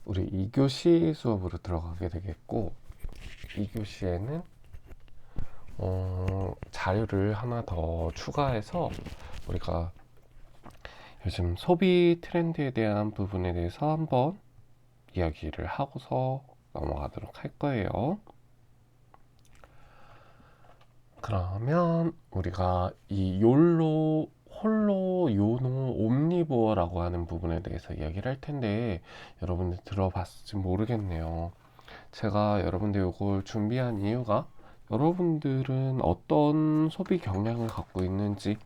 우리 2교시 수업으로 들어가게 되겠고, 2교시에는 자료를 하나 더 추가해서 우리가 요즘 소비 트렌드에 대한 부분에 대해서 한번 이야기를 하고서 넘어가도록 할 거예요. 그러면 우리가 이 욜로, 홀로, 요노, 옴니보어라고 하는 부분에 대해서 이야기를 할 텐데 여러분들 들어봤을지 모르겠네요. 제가 여러분들 이걸 준비한 이유가 여러분들은 어떤 소비 경향을 갖고 있는지,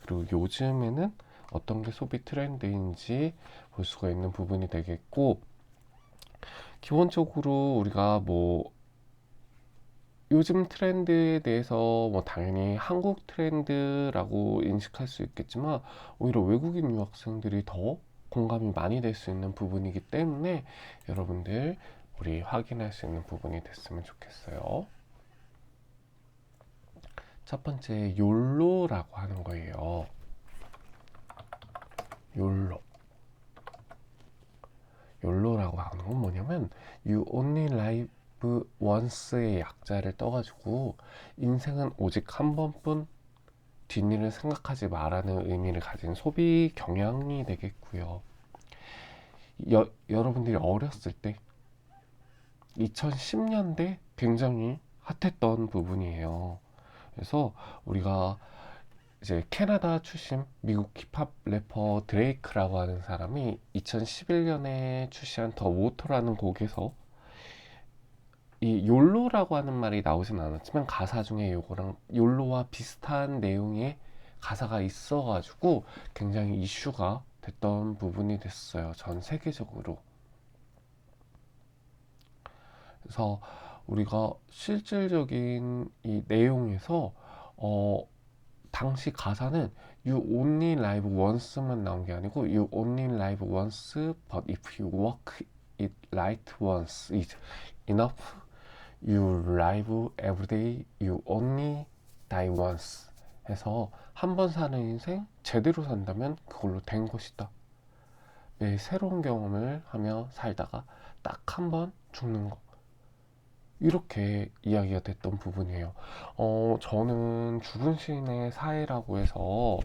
그리고 요즘에는 어떤 게 소비 트렌드인지 볼 수가 있는 부분이 되겠고, 기본적으로 우리가 요즘 트렌드에 대해서 당연히 한국 트렌드라고 인식할 수 있겠지만 오히려 외국인 유학생들이 더 공감이 많이 될 수 있는 부분이기 때문에 여러분들 우리 확인할 수 있는 부분이 됐으면 좋겠어요. 첫 번째, 욜로라고 하는 거예요. 욜로. 욜로라고 하는 건 뭐냐면 You only live once의 약자를 떠가지고 인생은 오직 한 번뿐, 뒷일을 생각하지 말라는 의미를 가진 소비 경향이 되겠고요. 여러분들이 어렸을 때 2010년대 굉장히 핫했던 부분이에요. 그래서 우리가 이제 캐나다 출신 미국 힙합 래퍼 드레이크라고 하는 사람이 2011년에 출시한 더 모토라는 곡에서 이 욜로라고 하는 말이 나오진 않았지만 가사 중에 요거랑 욜로와 비슷한 내용의 가사가 있어가지고 굉장히 이슈가 됐던 부분이 됐어요. 전 세계적으로. 그래서 우리가 실질적인 이 내용에서 당시 가사는 You only live once만 나온 게 아니고 You only live once, but if you work it right once is enough. You live every day, you only die once. 해서 한 번 사는 인생 제대로 산다면 그걸로 된 것이다. 매일 새로운 경험을 하며 살다가 딱 한 번 죽는 것. 이렇게 이야기가 됐던 부분이에요. 저는 죽은 시인의 사회라고 해서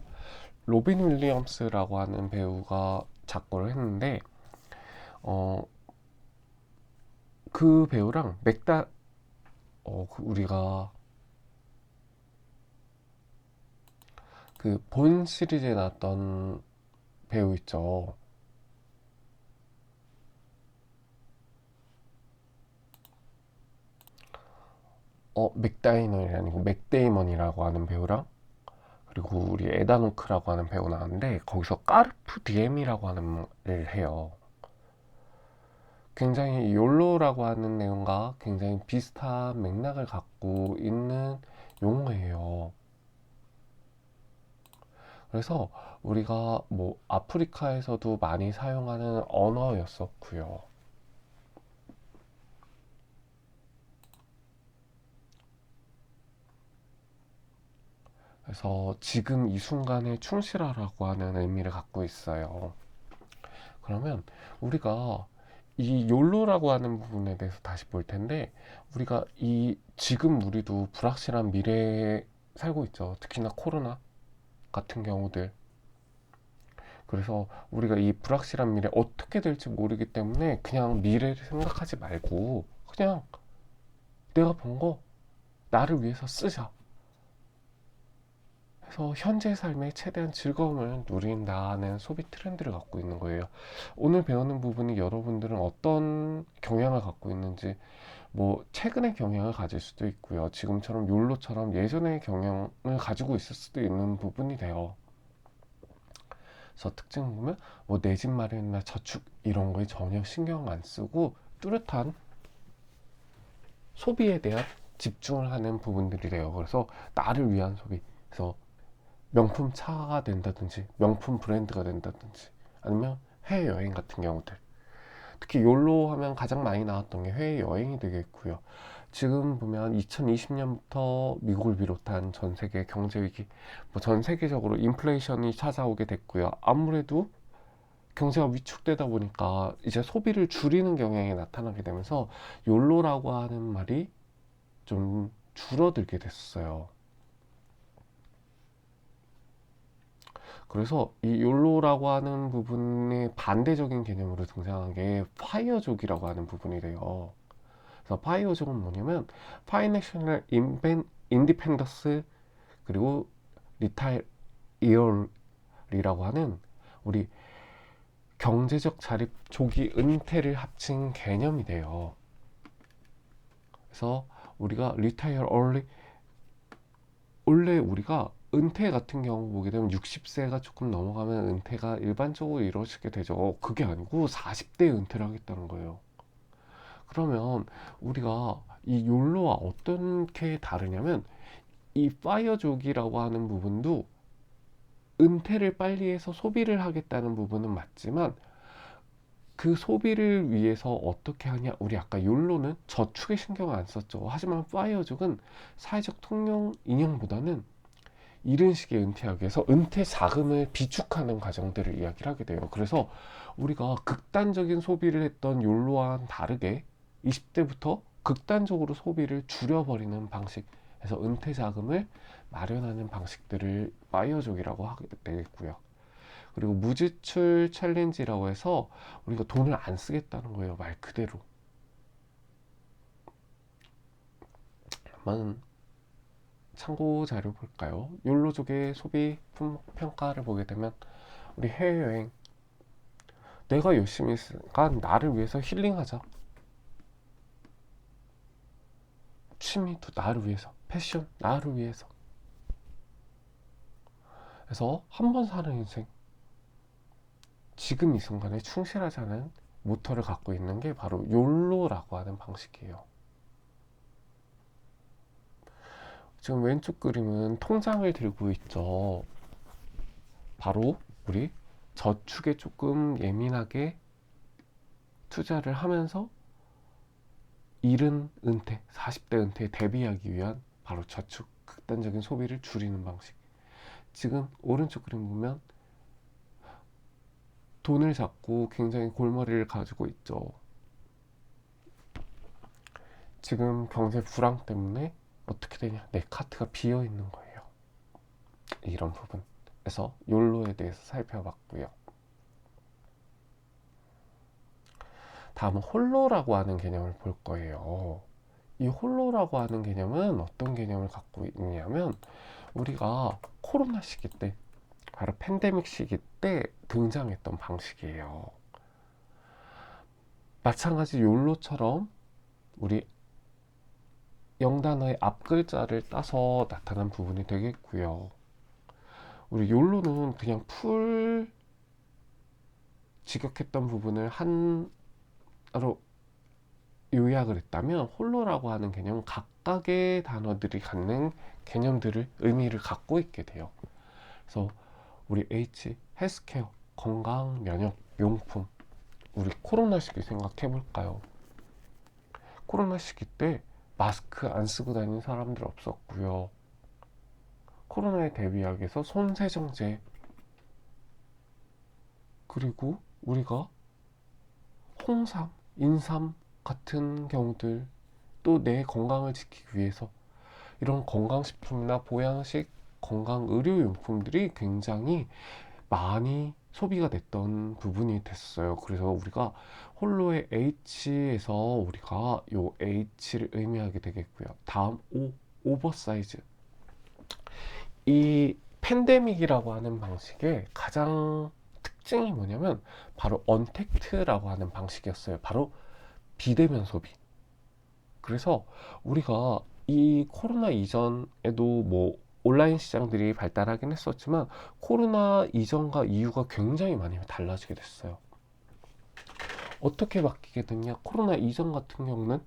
로빈 윌리엄스라고 하는 배우가 작곡을 했는데, 그 배우랑 우리가 그 본 시리즈에 나왔던 배우 있죠. 맥다이널이 아니고 맥데이먼이라고 하는 배우랑, 그리고 우리 에다노크라고 하는 배우 나왔는데 거기서 까르프 디엠이라고 하는 말을 해요. 굉장히 욜로라고 하는 내용과 굉장히 비슷한 맥락을 갖고 있는 용어예요. 그래서 우리가 아프리카에서도 많이 사용하는 언어였었고요. 그래서 지금 이 순간에 충실하라고 하는 의미를 갖고 있어요. 그러면 우리가 이 욜로라고 하는 부분에 대해서 다시 볼 텐데, 우리가 지금 우리도 불확실한 미래에 살고 있죠. 특히나 코로나 같은 경우들. 그래서 우리가 이 불확실한 미래 어떻게 될지 모르기 때문에 그냥 미래를 생각하지 말고 그냥 내가 번 거 나를 위해서 쓰자 해서 현재 삶에 최대한 즐거움을 누린다는 소비 트렌드를 갖고 있는 거예요. 오늘 배우는 부분이 여러분들은 어떤 경향을 갖고 있는지, 최근의 경향을 가질 수도 있고요. 지금처럼 욜로처럼 예전의 경향을 가지고 있을 수도 있는 부분이 돼요. 그래서 특징 보면 내 집 마련이나 저축 이런 거에 전혀 신경 안 쓰고 뚜렷한 소비에 대한 집중을 하는 부분들이 돼요. 그래서 나를 위한 소비. 그래서 명품 차가 된다든지 명품 브랜드가 된다든지 아니면 해외여행 같은 경우들, 특히 욜로 하면 가장 많이 나왔던 게 해외여행이 되겠고요. 지금 보면 2020년부터 미국을 비롯한 전 세계 경제위기, 전 세계적으로 인플레이션이 찾아오게 됐고요. 아무래도 경제가 위축되다 보니까 이제 소비를 줄이는 경향이 나타나게 되면서 욜로라고 하는 말이 좀 줄어들게 됐어요. 그래서 이 욜로라고 하는 부분의 반대적인 개념으로 등장한 게 파이어족이라고 하는 부분이 돼요. 그래서 파이어족은 뭐냐면 파이내셔널 인디펜더스 그리고 리타이어리라고 하는 우리 경제적 자립 조기 은퇴를 합친 개념이 돼요. 그래서 우리가 리타이어 얼리 원래 우리가 은퇴 같은 경우 보게 되면 60세가 조금 넘어가면 은퇴가 일반적으로 이루어지게 되죠. 그게 아니고 40대에 은퇴를 하겠다는 거예요. 그러면 우리가 이 욜로와 어떻게 다르냐면 이 파이어족이라고 하는 부분도 은퇴를 빨리 해서 소비를 하겠다는 부분은 맞지만 그 소비를 위해서 어떻게 하냐, 우리 아까 욜로는 저축에 신경을 안 썼죠. 하지만 파이어족은 사회적 통용 인형보다는 이런 식의 은퇴하기 위해서 은퇴 자금을 비축하는 과정들을 이야기를 하게 돼요. 그래서 우리가 극단적인 소비를 했던 욜로와는 다르게 20대부터 극단적으로 소비를 줄여버리는 방식에서 은퇴 자금을 마련하는 방식들을 파이어족이라고 하게 되겠고요. 그리고 무지출 챌린지라고 해서 우리가 돈을 안 쓰겠다는 거예요. 말 그대로. 한번 참고 자료 볼까요? 욜로족의 소비 평가를 보게 되면 우리 해외여행, 내가 열심히 했으니까 나를 위해서 힐링하자. 취미도 나를 위해서, 패션 나를 위해서. 그래서 한 번 사는 인생, 지금 이 순간에 충실하자는 모토를 갖고 있는 게 바로 욜로라고 하는 방식이에요. 지금 왼쪽 그림은 통장을 들고 있죠. 바로 우리 저축에 조금 예민하게 투자를 하면서 이른 은퇴, 40대 은퇴에 대비하기 위한 바로 저축, 극단적인 소비를 줄이는 방식. 지금 오른쪽 그림 보면 돈을 잡고 굉장히 골머리를 가지고 있죠. 지금 경제 불황 때문에 어떻게 되냐, 내 카드가 비어 있는 거예요. 이런 부분에서 욜로에 대해서 살펴봤고요. 다음은 홀로라고 하는 개념을 볼 거예요. 이 홀로라고 하는 개념은 어떤 개념을 갖고 있냐면 우리가 코로나 시기 때, 바로 팬데믹 시기 때 등장했던 방식이에요. 마찬가지 욜로처럼 우리 영단어의 앞글자를 따서 나타난 부분이 되겠고요. 우리 욜로는 그냥 풀 직역했던 부분을 하나로 요약을 했다면 홀로라고 하는 개념은 각각의 단어들이 갖는 개념들을 의미를 갖고 있게 돼요. 그래서 우리 H, 헬스케어, 건강, 면역, 용품. 우리 코로나 시기 생각해 볼까요? 코로나 시기 때 마스크 안 쓰고 다니는 사람들 없었고요. 코로나에 대비하기 위해서 손세정제, 그리고 우리가 홍삼, 인삼 같은 경우들, 또 내 건강을 지키기 위해서 이런 건강식품이나 보양식, 건강 의료용품들이 굉장히 많이 소비가 됐던 부분이 됐어요. 그래서 우리가 홀로의 H에서 우리가 요 H를 의미하게 되겠고요. 다음 O, 오버사이즈. 이 팬데믹이라고 하는 방식의 가장 특징이 뭐냐면 바로 언택트라고 하는 방식이었어요. 바로 비대면 소비. 그래서 우리가 이 코로나 이전에도 뭐 온라인 시장들이 발달하긴 했었지만 코로나 이전과 이후가 굉장히 많이 달라지게 됐어요. 어떻게 바뀌게 됐냐? 코로나 이전 같은 경우는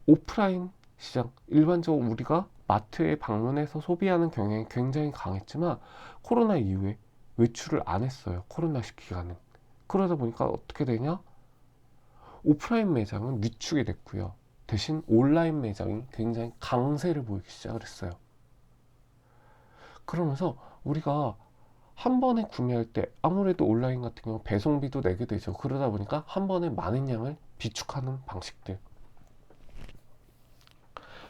오프라인 시장, 일반적으로 우리가 마트에 방문해서 소비하는 경향이 굉장히 강했지만 코로나 이후에 외출을 안 했어요. 코로나 기간은. 그러다 보니까 어떻게 되냐? 오프라인 매장은 위축이 됐고요. 대신 온라인 매장이 굉장히 강세를 보이기 시작을 했어요. 그러면서 우리가 한 번에 구매할 때 아무래도 온라인 같은 경우 배송비도 내게 되죠. 그러다 보니까 한 번에 많은 양을 비축하는 방식들.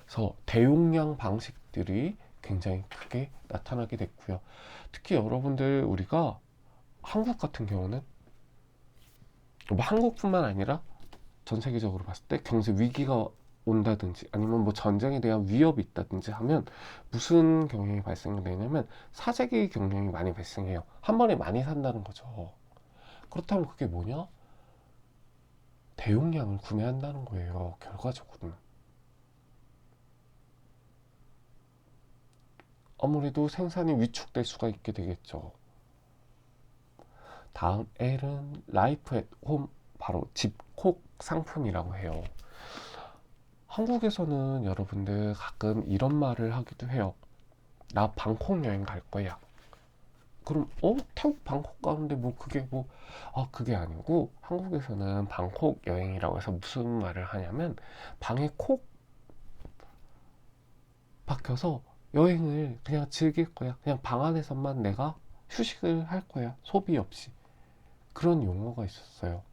그래서 대용량 방식들이 굉장히 크게 나타나게 됐고요. 특히 여러분들 우리가 한국 같은 경우는 뭐 한국뿐만 아니라 전 세계적으로 봤을 때 경제 위기가 온다든지 아니면 뭐 전쟁에 대한 위협이 있다든지 하면 무슨 경향이 발생되냐면 사재기 경향이 많이 발생해요. 한 번에 많이 산다는 거죠. 그렇다면 그게 뭐냐? 대용량을 구매한다는 거예요. 결과적으로는. 아무래도 생산이 위축될 수가 있게 되겠죠. 다음 L은 라이프 앳 홈, 바로 집콕 상품이라고 해요. 한국에서는 여러분들 가끔 이런 말을 하기도 해요. 나 방콕 여행 갈 거야. 그럼 태국 방콕 가는데 뭐 그게 뭐 그게 아니고 한국에서는 방콕 여행이라고 해서 무슨 말을 하냐면 방에 콕 박혀서 여행을 그냥 즐길 거야. 그냥 방 안에서만 내가 휴식을 할 거야. 소비 없이. 그런 용어가 있었어요.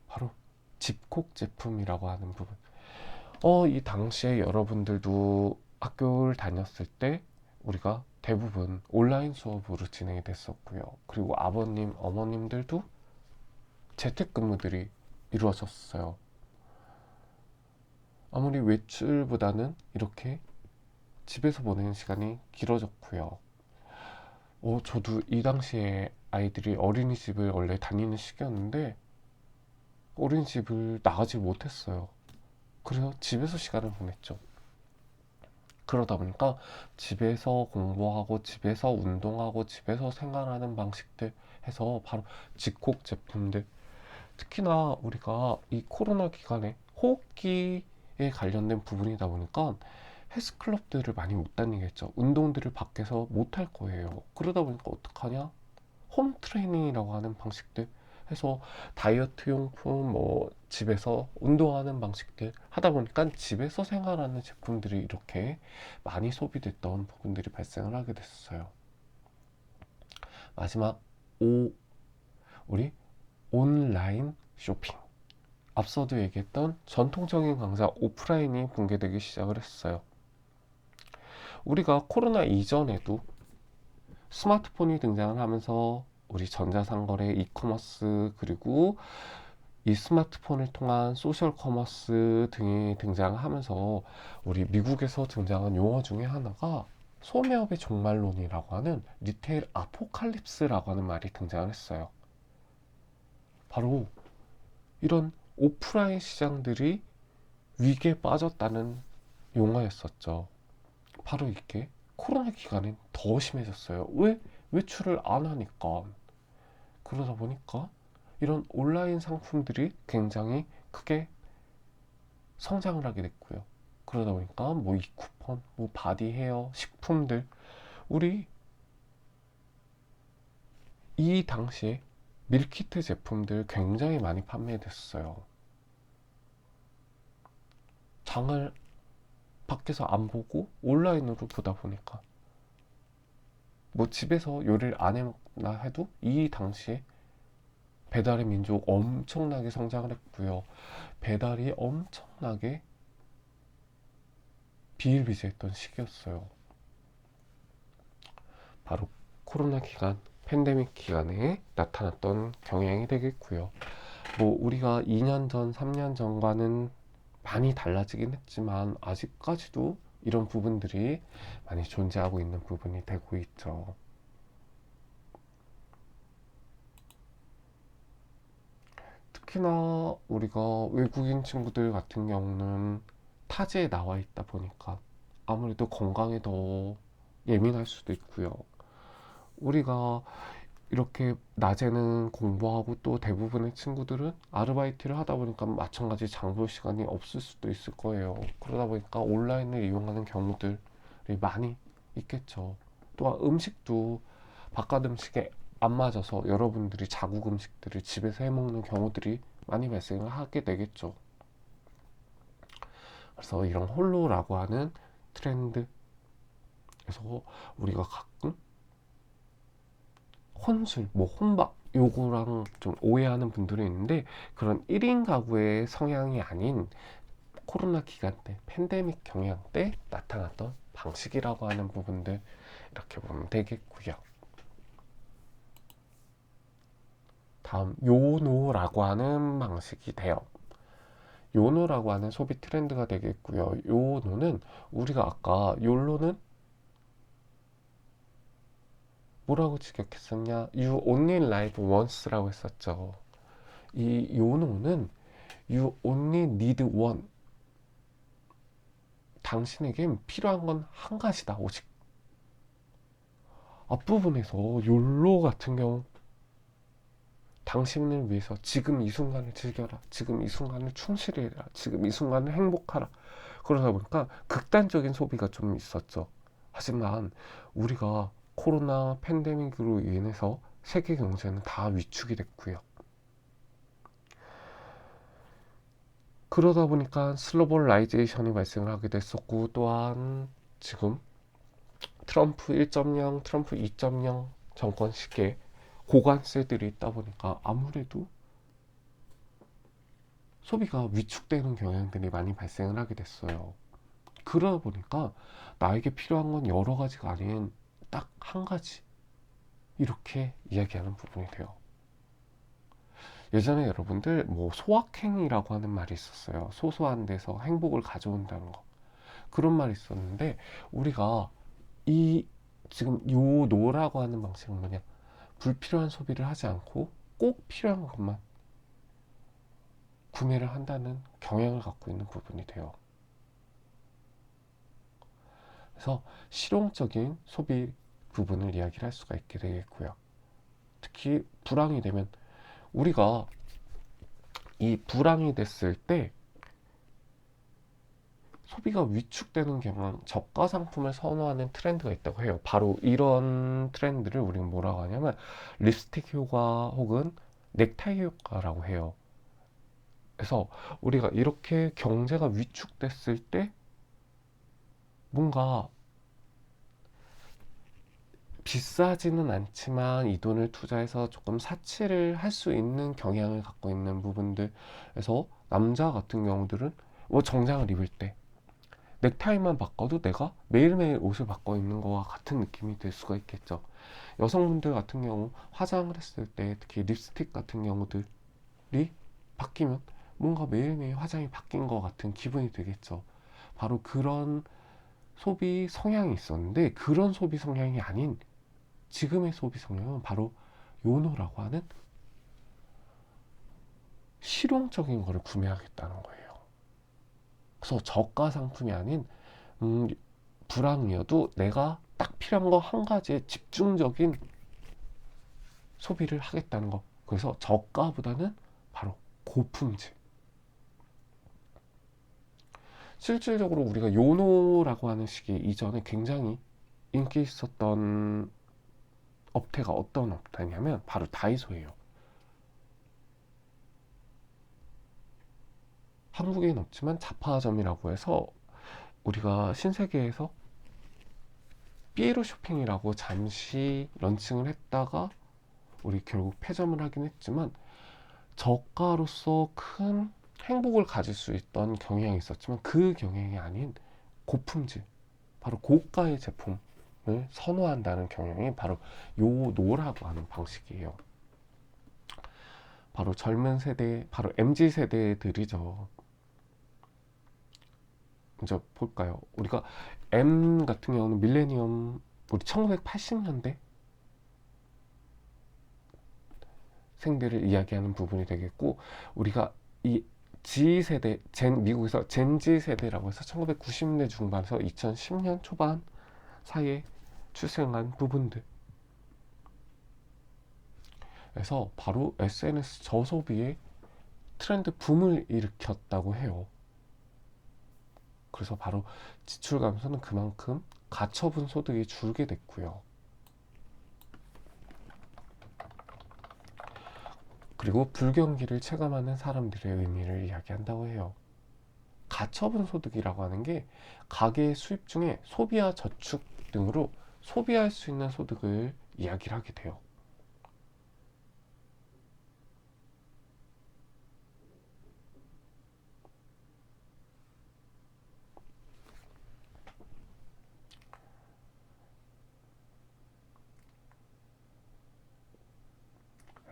바로 집콕 제품이라고 하는 부분. 이 당시에 여러분들도 학교를 다녔을 때 우리가 대부분 온라인 수업으로 진행이 됐었고요. 그리고 아버님, 어머님들도 재택근무들이 이루어졌어요. 아무리 외출보다는 이렇게 집에서 보내는 시간이 길어졌고요. 저도 이 당시에 아이들이 어린이집을 원래 다니는 시기였는데 어린이집을 나가지 못했어요. 그래서 집에서 시간을 보냈죠. 그러다 보니까 집에서 공부하고 집에서 운동하고 집에서 생활하는 방식들 해서 바로 집콕 제품들, 특히나 우리가 이 코로나 기간에 호흡기에 관련된 부분이다 보니까 헬스클럽들을 많이 못 다니겠죠. 운동들을 밖에서 못 할 거예요. 그러다 보니까 어떡하냐? 홈 트레이닝이라고 하는 방식들 해서 다이어트 용품, 뭐 집에서 운동하는 방식들 하다 보니까 집에서 생활하는 제품들이 이렇게 많이 소비됐던 부분들이 발생을 하게 됐어요. 마지막 O, 우리 온라인 쇼핑. 앞서도 얘기했던 전통적인 강사 오프라인이 붕괴되기 시작을 했어요. 우리가 코로나 이전에도 스마트폰이 등장을 하면서 우리 전자상거래, 이커머스, 그리고 이 스마트폰을 통한 소셜 커머스 등이 등장하면서 우리 미국에서 등장한 용어 중에 하나가 소매업의 종말론이라고 하는 리테일 아포칼립스라고 하는 말이 등장을 했어요. 바로 이런 오프라인 시장들이 위기에 빠졌다는 용어였었죠. 바로 이게 코로나 기간엔 더 심해졌어요. 왜? 외출을 안 하니까. 그러다 보니까 이런 온라인 상품들이 굉장히 크게 성장을 하게 됐고요. 그러다 보니까 뭐 이 쿠폰, 뭐 바디 헤어, 식품들, 우리 이 당시에 밀키트 제품들 굉장히 많이 판매됐어요. 장을 밖에서 안 보고 온라인으로 보다 보니까 뭐 집에서 요리를 안 해나 해도 이 당시에 배달의 민족 엄청나게 성장을 했고요. 배달이 엄청나게 비일비재했던 시기였어요. 바로 코로나 기간, 팬데믹 기간에 나타났던 경향이 되겠고요. 뭐 우리가 2년 전, 3년 전과는 많이 달라지긴 했지만 아직까지도 이런 부분들이 많이 존재하고 있는 부분이 되고 있죠. 특히나 우리가 외국인 친구들 같은 경우는 타지에 나와 있다 보니까 아무래도 건강에 더 예민할 수도 있고요. 우리가 이렇게 낮에는 공부하고 또 대부분의 친구들은 아르바이트를 하다 보니까 마찬가지 장 볼 시간이 없을 수도 있을 거예요. 그러다 보니까 온라인을 이용하는 경우들이 많이 있겠죠. 또한 음식도 바깥 음식에 안 맞아서 여러분들이 자국 음식들을 집에서 해 먹는 경우들이 많이 발생을 하게 되겠죠. 그래서 이런 홀로라고 하는 트렌드, 그래서 우리가 가끔 혼술, 뭐 혼밥 요거랑 좀 오해하는 분들이 있는데 그런 1인 가구의 성향이 아닌 코로나 기간 때 팬데믹 경향 때 나타났던 방식이라고 하는 부분들 이렇게 보면 되겠고요. 다음 요노라고 하는 방식이 돼요. 요노라고 하는 소비 트렌드가 되겠고요. 요노는 우리가 아까 욜로는 뭐라고 직역했었냐? You only live once라고 했었죠. 이 요노는 You only need one. 당신에겐 필요한 건 한 가지다. 오직 앞부분에서 욜로 같은 경우 당신을 위해서 지금 이 순간을 즐겨라. 지금 이 순간을 충실히 해라. 지금 이 순간을 행복하라. 그러다 보니까 극단적인 소비가 좀 있었죠. 하지만 우리가 코로나 팬데믹으로 인해서 세계 경제는 다 위축이 됐고요. 그러다 보니까 슬로벌라이제이션이 발생을 하게 됐었고 또한 지금 트럼프 1.0, 트럼프 2.0 정권 시기에 고관세들이 있다 보니까 아무래도 소비가 위축되는 경향들이 많이 발생을 하게 됐어요. 그러다 보니까 나에게 필요한 건 여러 가지가 아닌 딱 한 가지 이렇게 이야기하는 부분이 돼요. 예전에 여러분들 뭐 소확행이라고 하는 말이 있었어요. 소소한 데서 행복을 가져온다는 거. 그런 말이 있었는데 우리가 이 지금 요 노라고 하는 방식은 뭐냐? 불필요한 소비를 하지 않고 꼭 필요한 것만 구매를 한다는 경향을 갖고 있는 부분이 돼요. 그래서 실용적인 소비 부분을 이야기를 할 수가 있게 되겠고요. 특히 불황이 되면 우리가 이 불황이 됐을 때 소비가 위축되는 경향, 저가 상품을 선호하는 트렌드가 있다고 해요. 바로 이런 트렌드를 우리는 뭐라고 하냐면 립스틱 효과 혹은 넥타이 효과라고 해요. 그래서 우리가 이렇게 경제가 위축됐을 때 뭔가 비싸지는 않지만 이 돈을 투자해서 조금 사치를 할 수 있는 경향을 갖고 있는 부분들. 그래서 남자 같은 경우들은 뭐 정장을 입을 때 넥타이만 바꿔도 내가 매일매일 옷을 바꿔 입는 거와 같은 느낌이 들 수가 있겠죠. 여성분들 같은 경우 화장을 했을 때 특히 립스틱 같은 경우들이 바뀌면 뭔가 매일매일 화장이 바뀐 것 같은 기분이 들겠죠. 바로 그런 소비 성향이 있었는데 그런 소비 성향이 아닌 지금의 소비 성향은 바로 요노라고 하는 실용적인 거를 구매하겠다는 거예요. 그래서 저가 상품이 아닌 음, 불황이어도 내가 딱 필요한 거 한 가지에 집중적인 소비를 하겠다는 거. 그래서 저가보다는 바로 고품질. 실질적으로 우리가 요노라고 하는 식이 이전에 굉장히 인기 있었던 업태가 어떤 업태냐면 바로 다이소예요. 한국에는 없지만 자파점이라고 해서 우리가 신세계에서 삐에로 쇼핑이라고 잠시 런칭을 했다가 우리 결국 폐점을 하긴 했지만 저가로서 큰 행복을 가질 수 있던 경향이 있었지만 그 경향이 아닌 고품질, 바로 고가의 제품을 선호한다는 경향이 바로 요 노라고 하는 방식이에요. 바로 젊은 세대, 바로 MZ 세대들이죠. 먼저 볼까요? 우리가 M 같은 경우는 밀레니엄, 우리 1980년대 생들을 이야기하는 부분이 되겠고, 우리가 이 G 세대, 미국에서 젠지 세대라고 해서 1990년대 중반에서 2010년 초반 사이에 출생한 부분들. 그래서 바로 SNS 저소비의 트렌드 붐을 일으켰다고 해요. 그래서 바로 지출 감소는 그만큼 가처분 소득이 줄게 됐고요. 그리고 불경기를 체감하는 사람들의 의미를 이야기한다고 해요. 가처분 소득이라고 하는 게 가계의 수입 중에 소비와 저축 등으로 소비할 수 있는 소득을 이야기를 하게 돼요.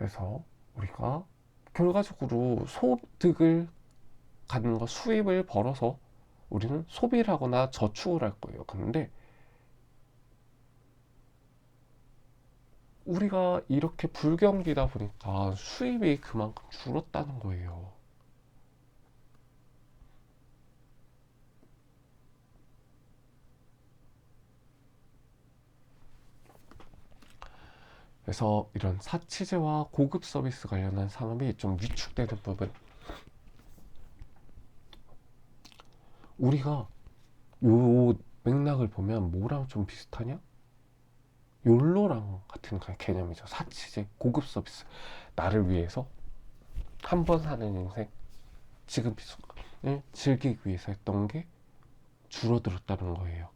그래서 우리가 결과적으로 소득을 갖는 거, 수입을 벌어서 우리는 소비를 하거나 저축을 할 거예요. 근데 우리가 이렇게 불경기다 보니까 수입이 그만큼 줄었다는 거예요. 그래서 이런 사치제와 고급 서비스 관련한 산업이 좀 위축되는 부분, 우리가 요 맥락을 보면 뭐랑 좀 비슷하냐? 욜로랑 같은 개념이죠. 사치제, 고급 서비스. 나를 위해서 한 번 사는 인생, 지금 이 순간을 즐기기 위해서 했던 게 줄어들었다는 거예요.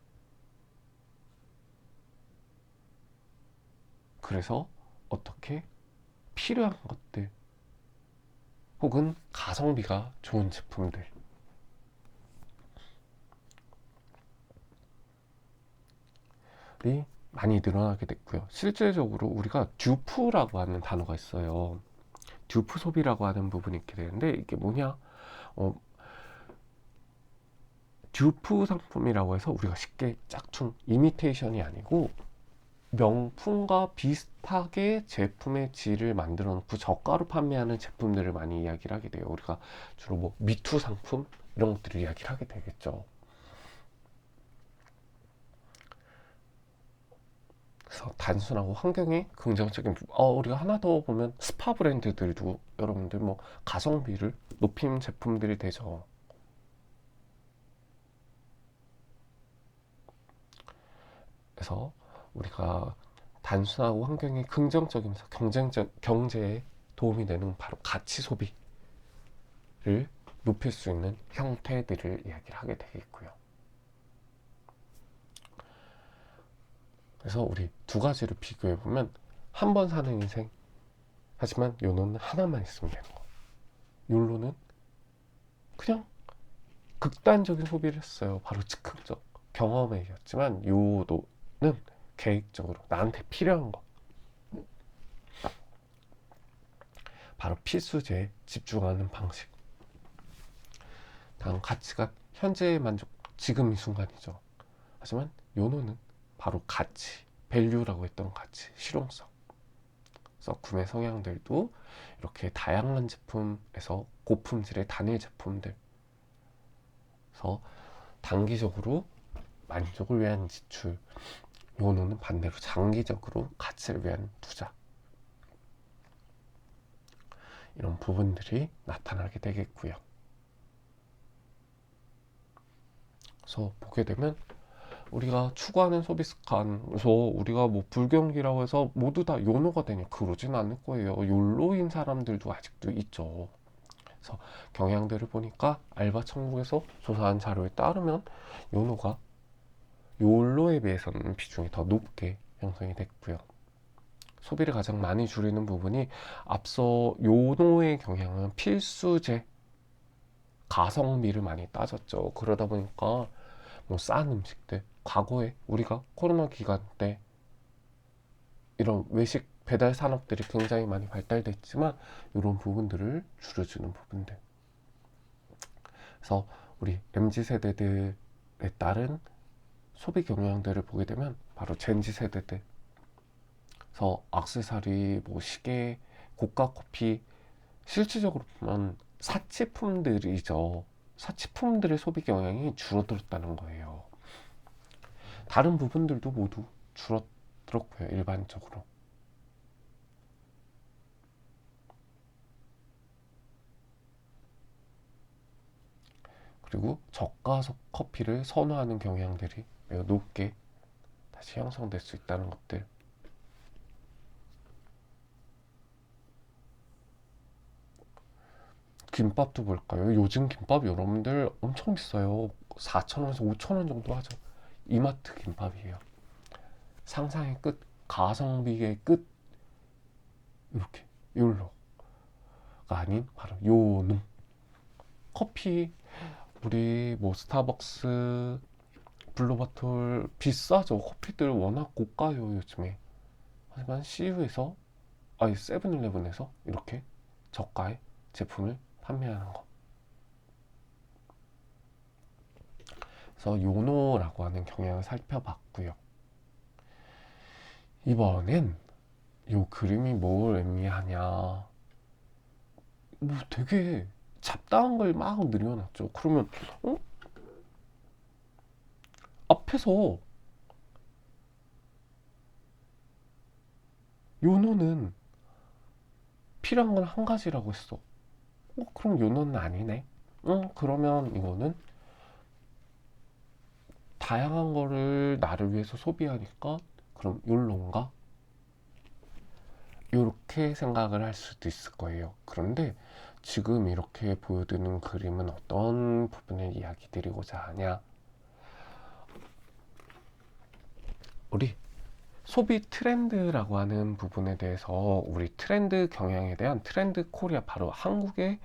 그래서 어떻게 필요한 것들 혹은 가성비가 좋은 제품들이 많이 늘어나게 됐고요. 실질적으로 우리가 듀프라고 하는 단어가 있어요. 듀프 소비라고 하는 부분이 있게 되는데, 이게 뭐냐? 듀프 상품이라고 해서 우리가 쉽게 짝퉁, 이미테이션이 아니고 명품과 비슷하게 제품의 질을 만들어 놓고 저가로 판매하는 제품들을 많이 이야기를 하게 돼요. 우리가 주로 뭐 미투 상품 이런 것들을 이야기를 하게 되겠죠. 그래서 단순하고 환경에 긍정적인 우리가 하나 더 보면 스파 브랜드들도 여러분들 뭐 가성비를 높인 제품들이 되죠. 그래서 우리가 단순하고 환경에 긍정적이면서 경제에 도움이 되는 바로 가치 소비를 높일 수 있는 형태들을 이야기를 하게 되겠고요. 그래서 우리 두 가지를 비교해 보면, 한 번 사는 인생, 하지만 요노는 하나만 있으면 되는 거. 욜로는 그냥 극단적인 소비를 했어요. 바로 즉흥적 경험에 의했지만, 요노는 계획적으로 나한테 필요한 거, 바로 필수제에 집중하는 방식. 다음 가치가 현재의 만족, 지금 이 순간이죠. 하지만 요노는 바로 가치, 밸류라고 했던 가치, 실용성. 그래서 구매 성향들도 이렇게 다양한 제품에서 고품질의 단일 제품들, 그래서 단기적으로 만족을 위한 지출, 요노는 반대로 장기적으로 가치를 위한 투자, 이런 부분들이 나타나게 되겠고요. 그래서 보게 되면 우리가 추구하는 소비 습관에서 우리가 뭐 불경기라고 해서 모두 다 요노가 되냐, 그러진 않을 거예요. 욜로인 사람들도 아직도 있죠. 그래서 경향들을 보니까 알바 천국에서 조사한 자료에 따르면 요노가 욜로에 비해서는 비중이 더 높게 형성이 됐고요. 소비를 가장 많이 줄이는 부분이, 앞서 요노의 경향은 필수제, 가성비를 많이 따졌죠. 그러다 보니까 뭐 싼 음식들, 과거에 우리가 코로나 기간 때 이런 외식 배달 산업들이 굉장히 많이 발달됐지만, 이런 부분들을 줄여주는 부분들. 그래서 우리 MZ 세대들에 따른 소비 경향들을 보게 되면 바로 젠지 세대들. 그래서 액세서리, 뭐 시계, 고가 커피, 실질적으로 보면 사치품들이죠. 사치품들의 소비 경향이 줄어들었다는 거예요. 다른 부분들도 모두 줄어들었고요, 일반적으로. 그리고 저가 커피를 선호하는 경향들이 매우 높게 다시 형성될 수 있다는 것들. 김밥도 볼까요? 요즘 김밥 여러분들 엄청 비싸요. 4,000원에서 5,000원 정도 하죠. 이마트 김밥이에요. 상상의 끝, 가성비의 끝, 이렇게 욜로가 아닌 바로 요놈. 커피, 우리 뭐 스타벅스, 블루버틀 비싸죠. 커피들 워낙 고가요 요즘에. 하지만 CU에서 아니 세븐일레븐에서 이렇게 저가의 제품을 판매하는 거. 그래서 요노라고 하는 경향을 살펴봤고요. 이번엔 요 그림이 뭘 의미하냐, 뭐 되게 잡다한 걸 막 늘여놨죠. 그러면 앞에서 요노는 필요한 건 한 가지라고 했어. 그럼 요노는 아니네. 그러면 이거는 다양한 거를 나를 위해서 소비하니까 그럼 욜로인가? 이렇게 생각을 할 수도 있을 거예요. 그런데 지금 이렇게 보여드리는 그림은 어떤 부분을 이야기 드리고자 하냐, 우리 소비 트렌드라고 하는 부분에 대해서, 우리 트렌드 경향에 대한 트렌드 코리아, 바로 한국의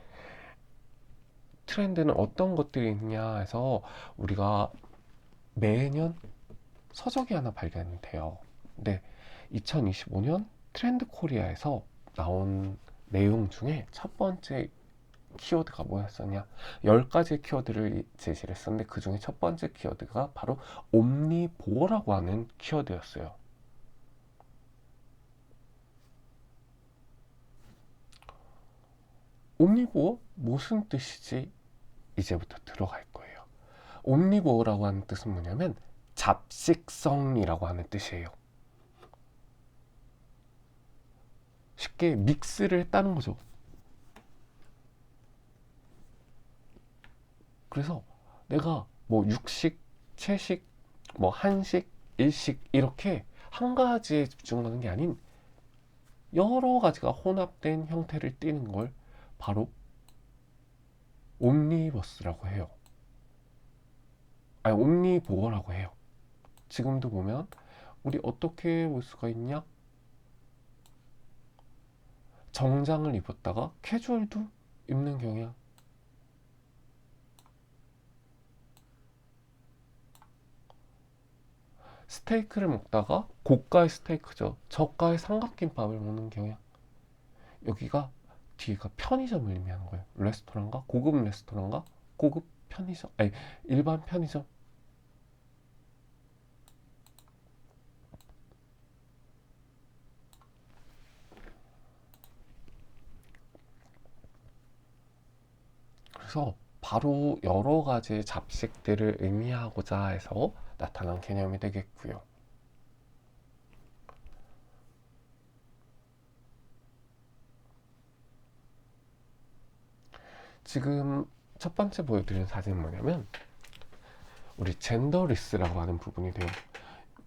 트렌드는 어떤 것들이 있냐 해서 우리가 매년 서적이 하나 발견이 돼요. 근데 2025년 트렌드 코리아에서 나온 내용 중에 첫 번째 키워드가 뭐였었냐, 10가지 키워드를 제시를 했었는데 그 중에 첫 번째 키워드가 바로 옴니보어라고 하는 키워드였어요. 옴니보어? 무슨 뜻이지? 이제부터 들어갈 거예요. 옴니보어라고 하는 뜻은 뭐냐면 잡식성이라고 하는 뜻이에요. 쉽게 믹스를 했다는 거죠. 그래서 내가 뭐 육식, 채식, 뭐 한식, 일식 이렇게 한 가지에 집중하는 게 아닌 여러 가지가 혼합된 형태를 띠는 걸 바로 옴니버스라고 해요. 아니, 옴니보어라고 해요. 지금도 보면 우리 어떻게 볼 수가 있냐? 정장을 입었다가 캐주얼도 입는 경향. 스테이크를 먹다가 고가의 스테이크죠, 저가의 삼각김밥을 먹는 경향. 여기가 뒤가 편의점을 의미하는 거예요. 레스토랑과 고급 레스토랑과 고급 편의점, 아니 일반 편의점. 그래서 바로 여러 가지 잡식들을 의미하고자 해서 나타난 개념이 되겠고요. 지금 첫 번째 보여드린 사진은 뭐냐면 우리 젠더리스라고 하는 부분이 돼요.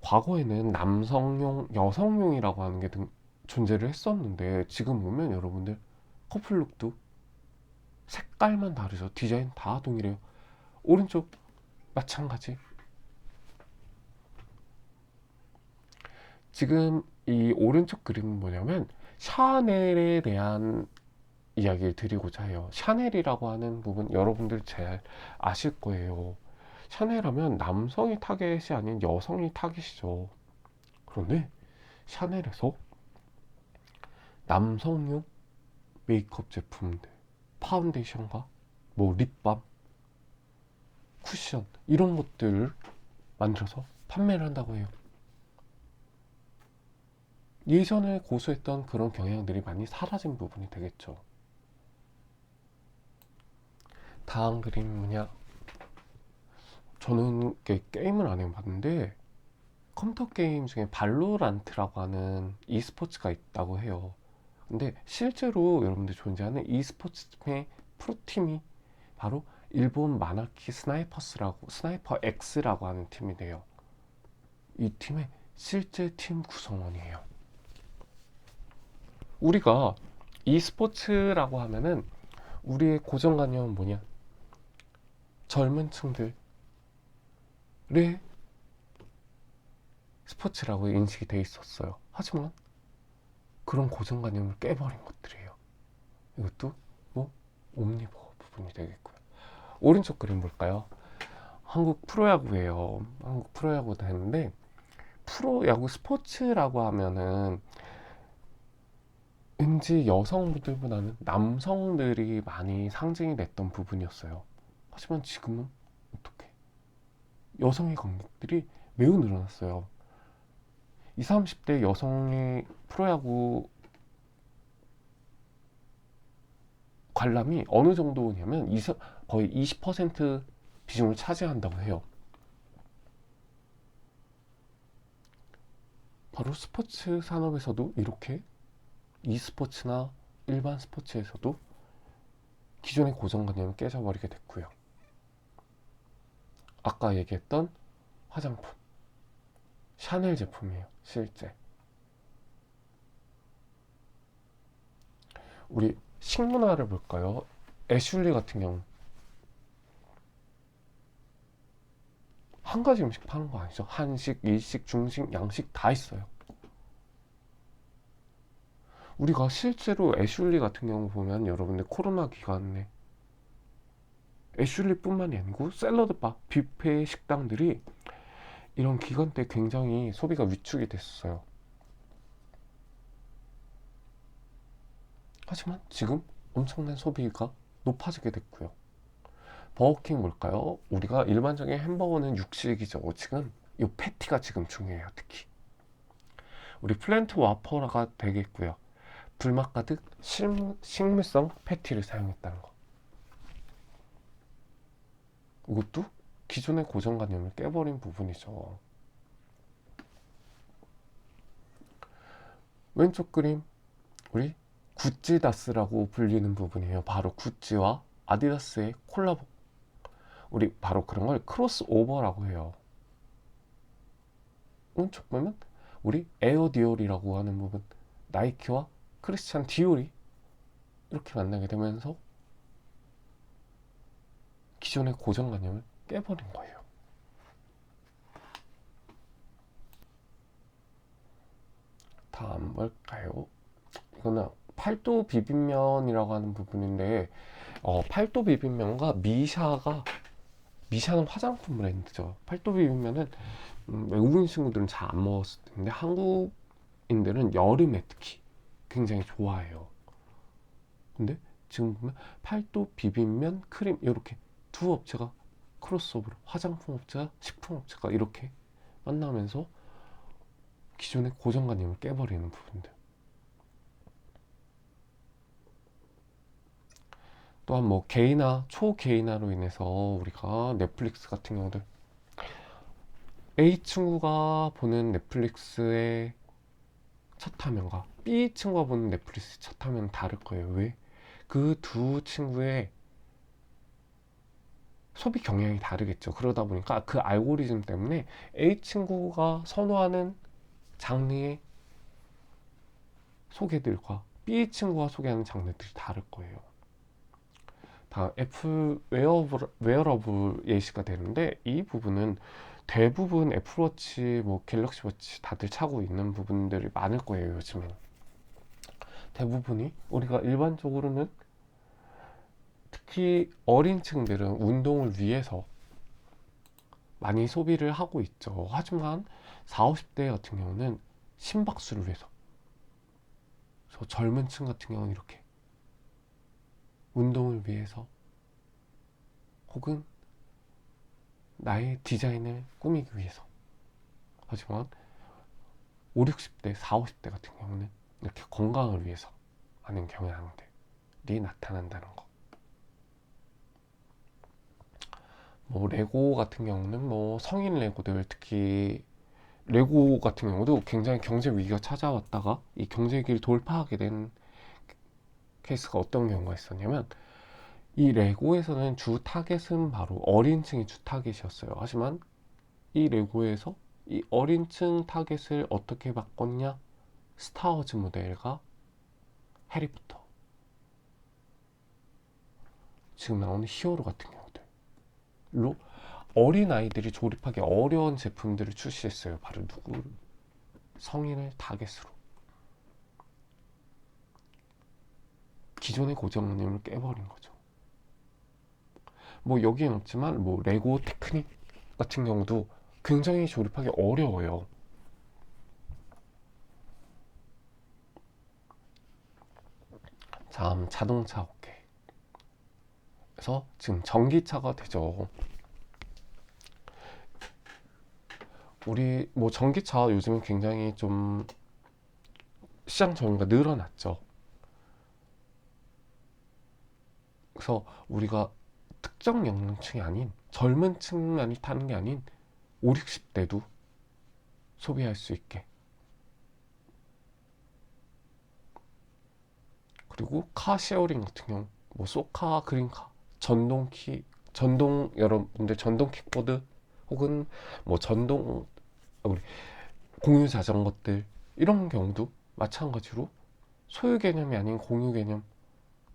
과거에는 남성용, 여성용이라고 하는 게 존재를 했었는데 지금 보면 여러분들 커플룩도 색깔만 다르죠. 디자인 다 동일해요. 오른쪽 마찬가지. 지금 이 오른쪽 그림은 뭐냐면 샤넬에 대한 이야기를 드리고자 해요. 샤넬이라고 하는 부분 여러분들 잘 아실 거예요. 샤넬 하면 남성이 타겟이 아닌 여성이 타겟이죠. 그런데 샤넬에서 남성용 메이크업 제품들, 파운데이션과 뭐 립밤, 쿠션 이런 것들을 만들어서 판매를 한다고 해요. 예전에 고수했던 그런 경향들이 많이 사라진 부분이 되겠죠. 다음 그림 뭐냐, 저는 게임을 안 해봤는데 컴퓨터 게임 중에 발로란트라고 하는 e스포츠가 있다고 해요. 근데 실제로 여러분들 존재하는 e스포츠팀의 프로팀이 바로 일본 마나키 스나이퍼스라고, 스나이퍼 X라고 하는 팀이 돼요. 이 팀의 실제 팀 구성원이에요. 우리가 e스포츠라고 하면은 우리의 고정관념은 뭐냐, 젊은 층들의 스포츠라고 인식이 돼 있었어요. 하지만 그런 고정관념을 깨버린 것들이에요. 이것도 뭐 옴니버 부분이 되겠고요. 오른쪽 그림 볼까요? 한국 프로야구예요. 한국 프로야구 되는데 프로야구 스포츠라고 하면은 왠지 여성분들보다는 남성들이 많이 상징이 됐던 부분이었어요. 하지만 지금은 어떻게 여성의 관객들이 매우 늘어났어요. 20, 30대 여성의 프로야구 관람이 어느 정도냐면 거의 20% 비중을 차지한다고 해요. 바로 스포츠 산업에서도 이렇게 e스포츠나 일반 스포츠에서도 기존의 고정관념을 깨져버리게 됐고요. 아까 얘기했던 화장품, 샤넬 제품이에요. 실제 우리 식문화를 볼까요? 애슐리 같은 경우 한 가지 음식 파는 거 아니죠? 한식, 일식, 중식, 양식 다 있어요. 우리가 실제로 애슐리 같은 경우 보면 여러분들 코로나 기간에 애슐리뿐만이 아니고 샐러드바, 뷔페 식당들이 이런 기간 때 굉장히 소비가 위축이 됐어요. 하지만 지금 엄청난 소비가 높아지게 됐고요. 버거킹 뭘까요? 우리가 일반적인 햄버거는 육식이죠. 지금 이 패티가 지금 중요해요. 특히 우리 플랜트 와퍼가 되겠고요. 불맛 가득 식물성 패티를 사용했다는 거. 이것도 기존의 고정관념을 깨버린 부분이죠. 왼쪽 그림 우리 구찌다스라고 불리는 부분이에요. 바로 구찌와 아디다스의 콜라보. 우리 바로 그런 걸 크로스오버라고 해요. 오른쪽 보면 우리 에어 디올이라고 하는 부분, 나이키와 크리스찬 디올이 이렇게 만나게 되면서 기존의 고정관념을 깨버린 거예요. 다음 뭘까요? 이거는 팔도 비빔면이라고 하는 부분인데 팔도 비빔면과 미샤는 화장품 브랜드죠. 팔도 비빔면은 외국인 친구들은 잘 안 먹었을 텐데 한국인들은 여름에 특히 굉장히 좋아해요. 근데 지금 보면 팔도 비빔면 크림 이렇게 두 업체가 크로스오버로 화장품 업체와 식품 업체가 이렇게 만나면서 기존의 고정관념을 깨버리는 부분들. 또한 뭐 개인화, 초개인화로 인해서 우리가 넷플릭스 같은 경우도 A친구가 보는 넷플릭스의 첫 화면과 B친구가 보는 넷플릭스 첫 화면은 다를 거예요. 왜? 그 두 친구의 소비 경향이 다르겠죠. 그러다 보니까 그 알고리즘 때문에 A친구가 선호하는 장르의 소개들과 B친구가 소개하는 장르들이 다를 거예요. 다음 애플 웨어러블 예시가 되는데 이 부분은 대부분 애플워치, 뭐 갤럭시워치 다들 차고 있는 부분들이 많을 거예요. 요즘엔 대부분이 우리가 일반적으로는 특히 어린 층들은 운동을 위해서 많이 소비를 하고 있죠. 하지만 40, 50대 같은 경우는 심박수를 위해서, 저 젊은 층 같은 경우는 이렇게 운동을 위해서 혹은 나의 디자인을 꾸미기 위해서. 하지만 5, 60대, 4, 50대 같은 경우는 이렇게 건강을 위해서 하는 경향들이 나타난다는 거. 뭐 레고 같은 경우는 뭐 성인 레고들, 특히 레고 같은 경우도 굉장히 경제 위기가 찾아왔다가 이 경제 위기를 돌파하게 된 케이스가 어떤 경우가 있었냐면, 이 레고에서는 주 타겟은 바로 어린 층이 주 타겟이었어요. 하지만 이 레고에서 이 어린 층 타겟을 어떻게 바꿨냐? 스타워즈 모델과 해리포터, 지금 나오는 히어로 같은 경우들로 어린 아이들이 조립하기 어려운 제품들을 출시했어요. 바로 누구를? 성인을 타겟으로. 기존의 고정관념을 깨버린 거죠. 뭐 여기엔 없지만 뭐 레고 테크닉 같은 경우도 굉장히 조립하기 어려워요. 다음 자동차 업계. 그래서 지금 전기차가 되죠. 우리 뭐 전기차 요즘은 굉장히 좀 시장 점유가 늘어났죠. 그래서 우리가 특정 연령층이 아닌 젊은 층만이 타는 게 아닌 5, 60대도 소비할 수 있게. 그리고 카 쉐어링 같은 경우 뭐 소카, 그린카, 전동 여러분들 전동 킥보드 혹은 뭐 전동 우리 공유 자전거들 이런 경우도 마찬가지로 소유 개념이 아닌 공유 개념,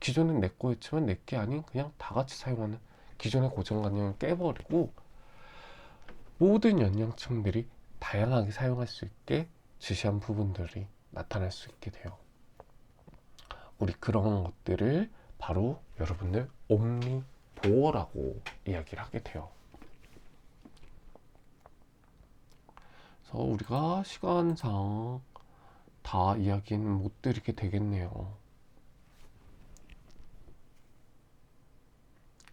기존은 내 거였지만 내 게 아닌 그냥 다 같이 사용하는 기존의 고정관념을 깨버리고 모든 연령층들이 다양하게 사용할 수 있게 지시한 부분들이 나타날 수 있게 돼요. 우리 그런 것들을 바로 여러분들 옴니보어라고 이야기를 하게 돼요. 그래서 우리가 시간상 다 이야기는 못 드리게 되겠네요.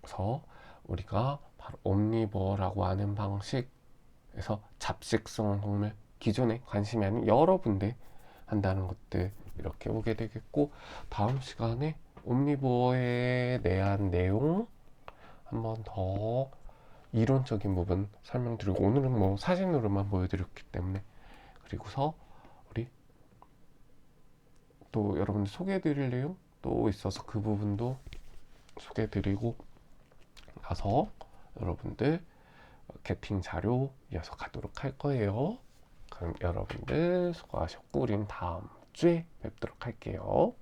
그래서 우리가 바로 옴니보어라고 하는 방식에서 잡식성 동물, 기존에 관심이 아닌 여러 군데 한다는 것들 이렇게 보게 되겠고, 다음 시간에 옴니보어에 대한 내용 한번 더 이론적인 부분 설명드리고, 오늘은 뭐 사진으로만 보여드렸기 때문에, 그리고서 우리 또 여러분들 소개해드릴 내용 또 있어서 그 부분도 소개해드리고 나서 여러분들 개팅 자료 이어서 가도록 할 거예요. 그럼 여러분들 수고하셨고 우리는 다음 주에 뵙도록 할게요.